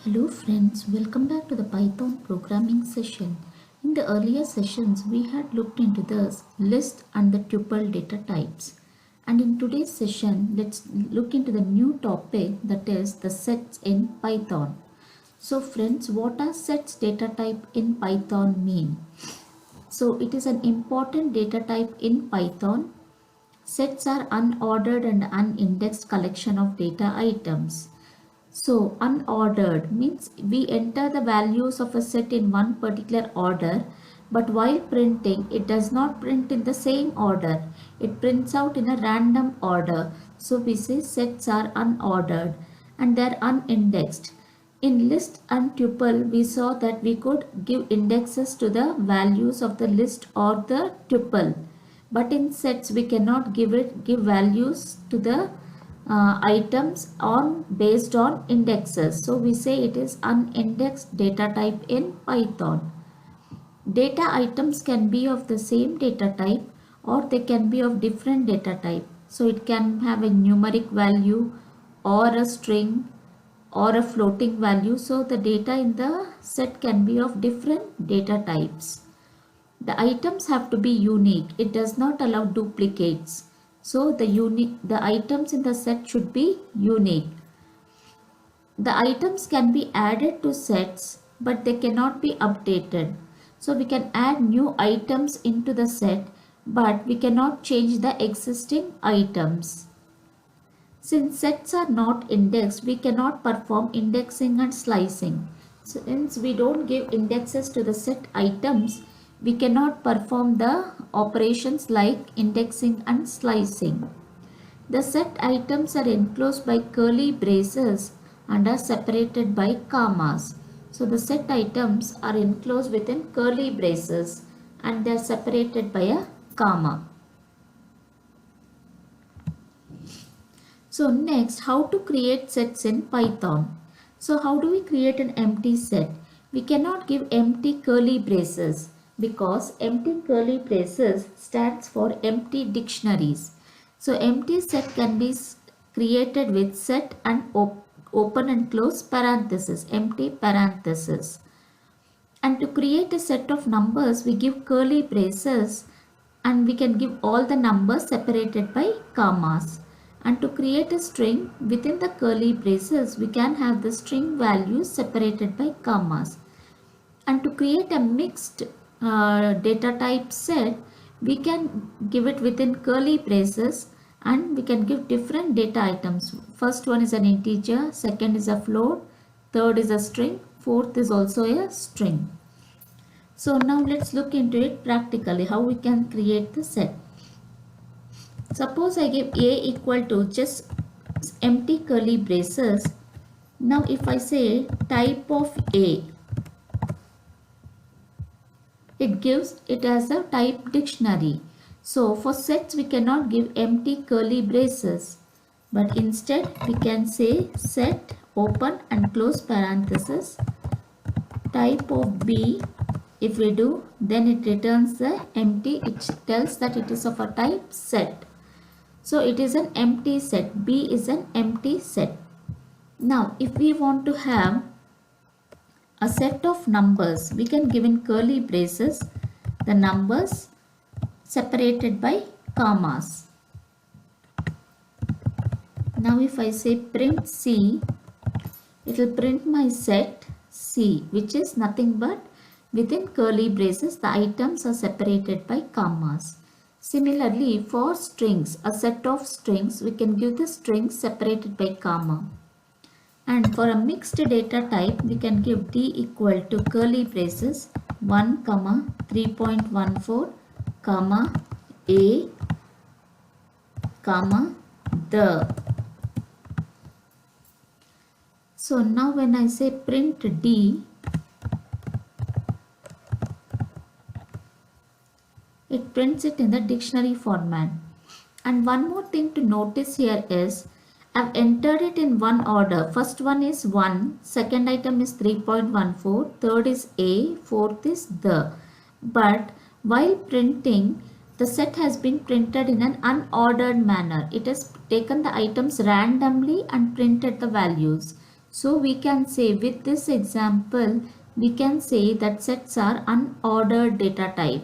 Hello friends, welcome back to the Python programming session. In the earlier sessions, we had looked into the list and the tuple data types. And in today's session, let's look into the new topic, that is the sets in Python. So friends, what does sets data type in Python mean? So it is an important data type in Python. Sets are unordered and unindexed collection of data items. So unordered means we enter the values of a set in one particular order, but while printing it does not print in the same order. It prints out in a random order. So we say sets are unordered and they are unindexed. In list and tuple we saw that we could give indexes to the values of the list or the tuple. But in sets we cannot give values to the items on based on indexes. So we say it is unindexed data type in Python. Data items can be of the same data type or they can be of different data type. So it can have a numeric value or a string or a floating value. So the data in the set can be of different data types. The items have to be unique. It does not allow duplicates. So the items in the set should be unique. The items can be added to sets, but they cannot be updated. So we can add new items into the set, but we cannot change the existing items. Since sets are not indexed, we cannot perform indexing and slicing. Since we don't give indexes to the set items, we cannot perform the operations like indexing and slicing. The set items are enclosed by curly braces and are separated by commas. So the set items are enclosed within curly braces and they are separated by a comma. So next, how to create sets in Python. So how do we create an empty set? We cannot give empty curly braces because empty curly braces stands for empty dictionaries. So empty set can be created with set and open and close parenthesis, empty parenthesis. And to create a set of numbers, we give curly braces and we can give all the numbers separated by commas. And to create a string within the curly braces, we can have the string values separated by commas. And to create a mixed data type set, we can give it within curly braces and we can give different data items. First one is an integer, second is a float, third is a string, fourth is also a string. So now let's look into it practically, how we can create the set. Suppose I give a equal to just empty curly braces. Now if I say type of a, it gives it as a type dictionary. So for sets we cannot give empty curly braces, but instead we can say set open and close parenthesis type of b. If we do, then it returns the empty. It tells that it is of a type set. So it is an empty set. B is an empty set. Now if we want to have a set of numbers, we can give in curly braces the numbers separated by commas. Now if I say print C, it will print my set C, which is nothing but within curly braces the items are separated by commas. Similarly, for strings, a set of strings, we can give the strings separated by comma. And for a mixed data type, we can give d equal to curly braces 1, 3.14, comma, a, comma, the. So now when I say print d, it prints it in the dictionary format. And one more thing to notice here is I've entered it in one order. First one is 1, second item is 3.14, third is a, fourth is the. But while printing, the set has been printed in an unordered manner. It has taken the items randomly and printed the values. So we can say with this example, we can say that sets are unordered data type.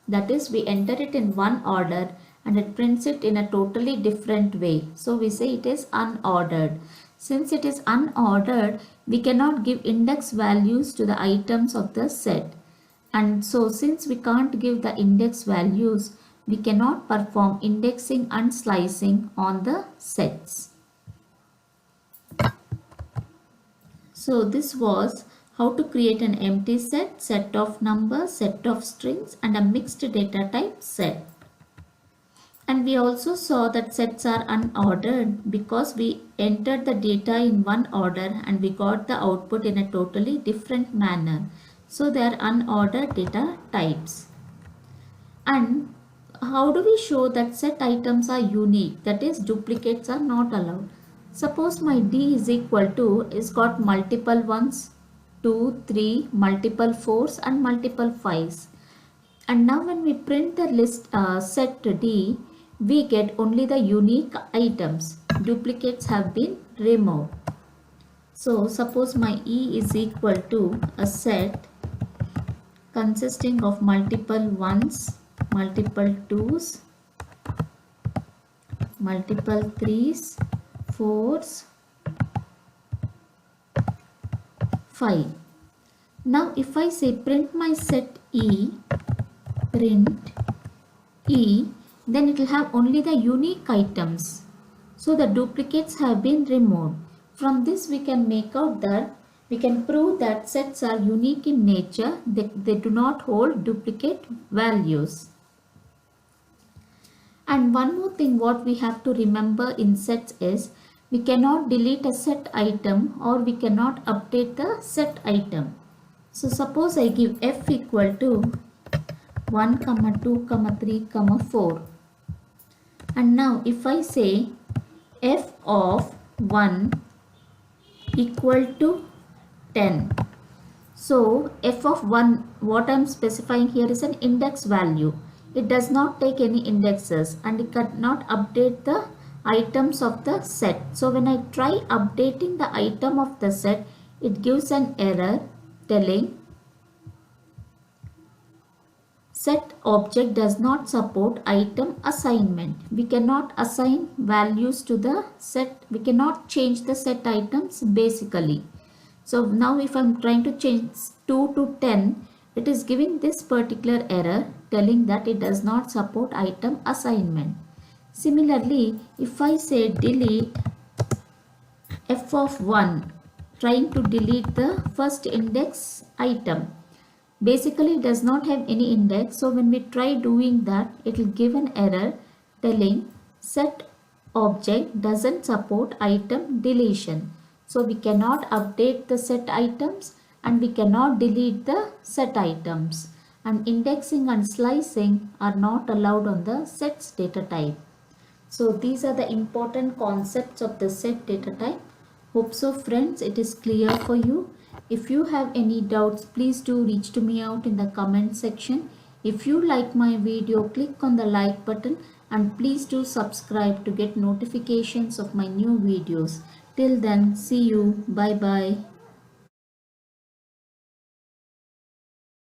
That is, we enter it in one order and it prints it in a totally different way. So we say it is unordered. Since it is unordered, we cannot give index values to the items of the set. And so since we can't give the index values, we cannot perform indexing and slicing on the sets. So this was how to create an empty set, set of numbers, set of strings and a mixed data type set. And we also saw that sets are unordered because we entered the data in one order and we got the output in a totally different manner. So they are unordered data types. And how do we show that set items are unique? That is, duplicates are not allowed. Suppose my D is equal to is got multiple 1s, 2, 3, multiple 4s and multiple 5s. And now when we print the list set D, we get only the unique items. Duplicates have been removed. So suppose my E is equal to a set consisting of multiple 1s, multiple 2s, multiple 3s, 4s, 5. Now if I say print my set E, print E, then it will have only the unique items. So the duplicates have been removed. From this we can make out that we can prove that sets are unique in nature. They do not hold duplicate values. And one more thing what we have to remember in sets is we cannot delete a set item or we cannot update the set item. So suppose I give f equal to 1, 2, 3, 4. And now if I say f of 1 equal to 10. So f of 1, what I am specifying here is an index value. It does not take any indexes and it cannot update the items of the set. So when I try updating the item of the set, it gives an error telling set object does not support item assignment. We cannot assign values to the set. We cannot change the set items basically. So now if I am trying to change 2 to 10, it is giving this particular error telling that it does not support item assignment. Similarly, if I say delete f of 1, trying to delete the first index item, basically it does not have any index. So when we try doing that, it will give an error telling set object doesn't support item deletion. So we cannot update the set items and we cannot delete the set items, and indexing and slicing are not allowed on the sets data type. So these are the important concepts of the set data type. Hope so friends it is clear for you. If you have any doubts, please do reach to me out in the comment section. If you like my video, click on the like button and please do subscribe to get notifications of my new videos. Till then, see you. Bye bye.